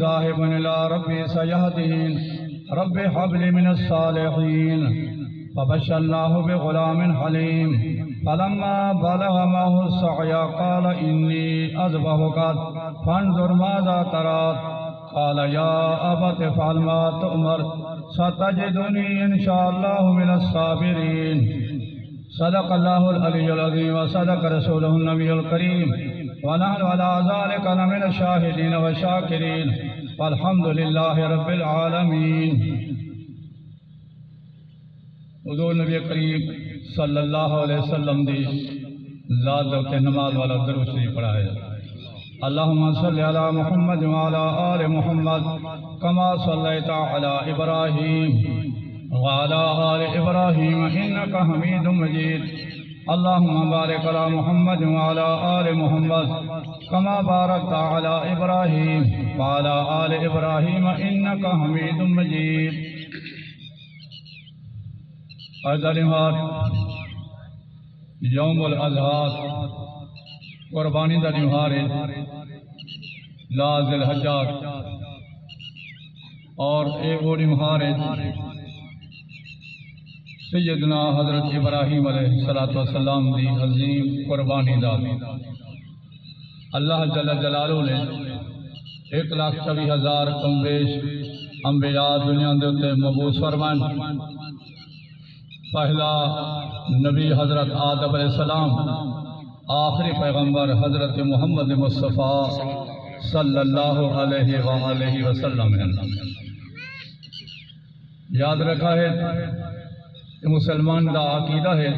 ذاهب إلى ربي سيهدين رب هب لي من الصالحين فبشرناه بغلام حليم فلما بلغ معه السعي قال إني أذبحك فانظر ماذا ترى قال يا أبت افعل ما تؤمر ستجدني إن شاء الله من الصابرين صدق الله العلي العظيم وصدق رسوله النبي الكريم ونحن على ذلك من الشاهدين والشاكرين والحمد لله رب العالمين. حضور نبی کریم صلی اللہ علیہ وسلم دی ذات کے نماز والا درود شریف پڑھا ہے. اللہم صلی علی محمد وعلی آل محمد کما صلیت علی ابراہیم وعلی آل ابراہیم انک حمید مجید. اللہم بارک علی محمد وعلی آل محمد کما بارکت علی ابراہیم وعلی آل ابراہیم انک حمید مجید. یوم الاضحیٰ قربانی دا تیوہار ہے. لا ذی الحجہ اور ایک وہ تیوہار ہے سیدنا حضرت ابراہیم علیہ السلام دی عظیم قربانی دا. اللہ جل جلالہ نے 1,24,000 کم بیش انبیاء دنیا دے تے مبعوث فرمائن. پہلا نبی حضرت آدم علیہ السلام، آخری پیغمبر حضرت محمد مصطفیٰ صلی اللہ علیہ وآلہ وسلم. یاد رکھا ہے کہ مسلمان کا عقیدہ ہے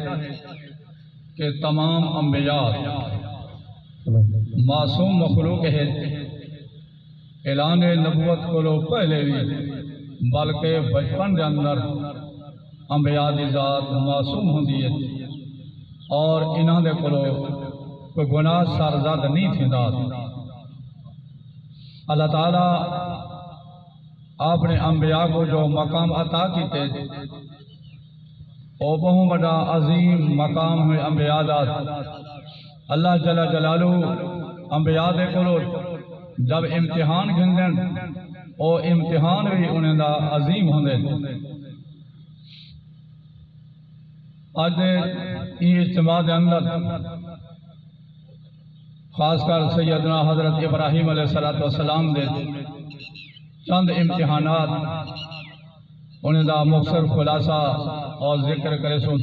کہ تمام انبیاء معصوم مخلوق ہے. اعلان نبوت کو لو پہلے بھی بلکہ بچپن کے اندر انبیاء دی ذات معصوم ہوندی ہے اور انہاں دے کولو کوئی گناہ سرزد نہیں تھیندا. اللہ تعالیٰ اپنے انبیاء کو جو مقام عطا کیتے او بہت بڑا عظیم مقام ہے انبیاء دا. اللہ جل جلالہ انبیاء دے کولو جب امتحان گھندن او امتحان بھی انہیں دا عظیم ہوندے. آج یہ اجتماع کے اندر خاص کر سیدنا حضرت ابراہیم علیہ السلام دے چند امتحانات انہیں دا مختصر خلاصہ اور ذکر کرے سن.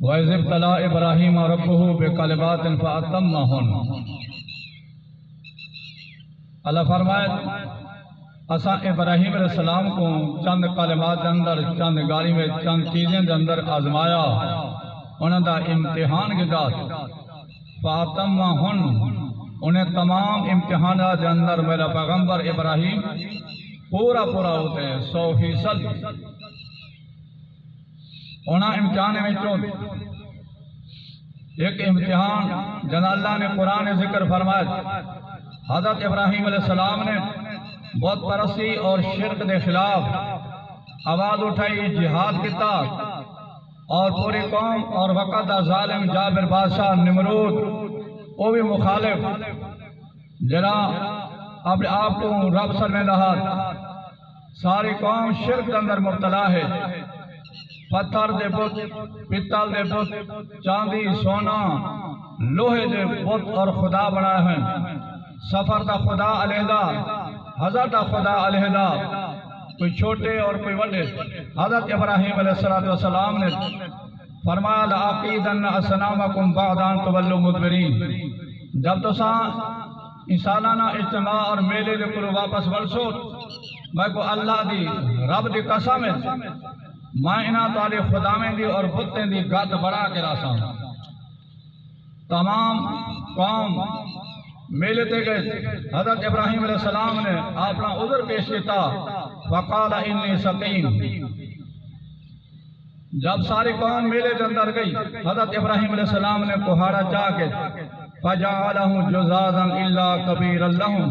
وَإِذِ ابْتَلَىٰ إِبْرَاهِيمَ رَبُّهُ بِكَلِمَاتٍ فَأَتَمَّهُنَّ. اللہ فرمائے اساں ابراہیم علیہ السلام کو چند کلمات کے اندر چند گالی میں چند چیزیں کے اندر آزمایا انہوں دا امتحان کے داد فاتمہن انہیں تمام امتحانات کے اندر میرا پیغمبر ابراہیم پورا ہوتے ہیں 100%. انہاں امتحان میں چون ایک امتحان جن اللہ نے قرآن ذکر فرمایا حضرت ابراہیم علیہ السلام نے بت پرستی اور شرک کے خلاف آواز اٹھائی، جہاد کیتا اور پوری قوم اور وقت ظالم جابر بادشاہ نمرود وہ بھی مخالف جنا اپنے آپ کو رب سر میں رہا. ساری قوم شرک کے اندر مبتلا ہے. پتھر دے بت، پتل دے بت، چاندی سونا لوہے دے بت اور خدا بنائے ہیں. سفر دا خدا علیحدہ، حضرت خدا علیحدہ، کوئی چھوٹے اور کوئی بڑے. حضرت ابراہیم علیہ السلام نے فرمایا لَأَعْقِيدَنَّ أَصْنَامَكُمْ بَعْدَ أَن تُوَلُّوا مُدْبِرِينَ. جب تو سالانہ اجتماع اور میلے دے کو واپس ورسو میں کو اللہ دی رب دی قسم ہے میں انہاں تعالی خدا میں دی اور بتیں دی گد بڑھا کے راساں. تمام قوم میلے تے گئے. حضرت ابراہیم علیہ السلام نے اپنا عذر پیش کیتا فقال انی سقیم. جب ساری قوم میلے کے اندر گئی حضرت ابراہیم علیہ السلام نے کوہارا چاہ کے فجعلہ جزازا الا کبیرا لہم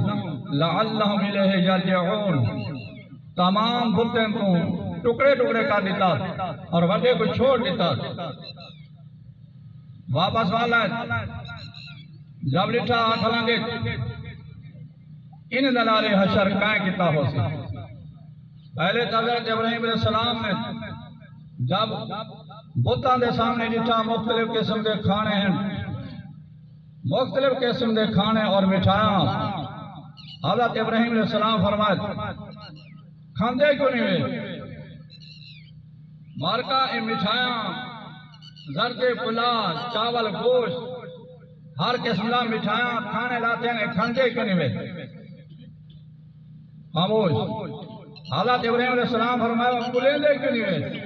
لعلہم الیہ یرجعون. تمام بتیں کو ٹکڑے کر دیتا اور وڈے کو چھوڑ دیتا. واپس والا ہے جب لٹھا ہاتھ لنگے ان دلال حشر کائیں کتا ہو سی پہلے حضرت ابراہیم علیہ السلام نے جب بتاں دے سامنے جٹھا مختلف قسم کے کھانے ہیں مختلف قسم کے کھانے اور مٹھائیاں حضرت ابراہیم علیہ السلام فرمائے کھاندے کیوں نہیں ہوئے مارکا یہ مٹھائیاں زردے پلا چاول گوشت ہر قسم کا مٹھائیاں کھانے لاتے ہیں کھاندے کیوں نہیں ہوئے خاموش حضرت ابراہیم علیہ السلام فرمایا کلندے کیوں نہیں ہوئے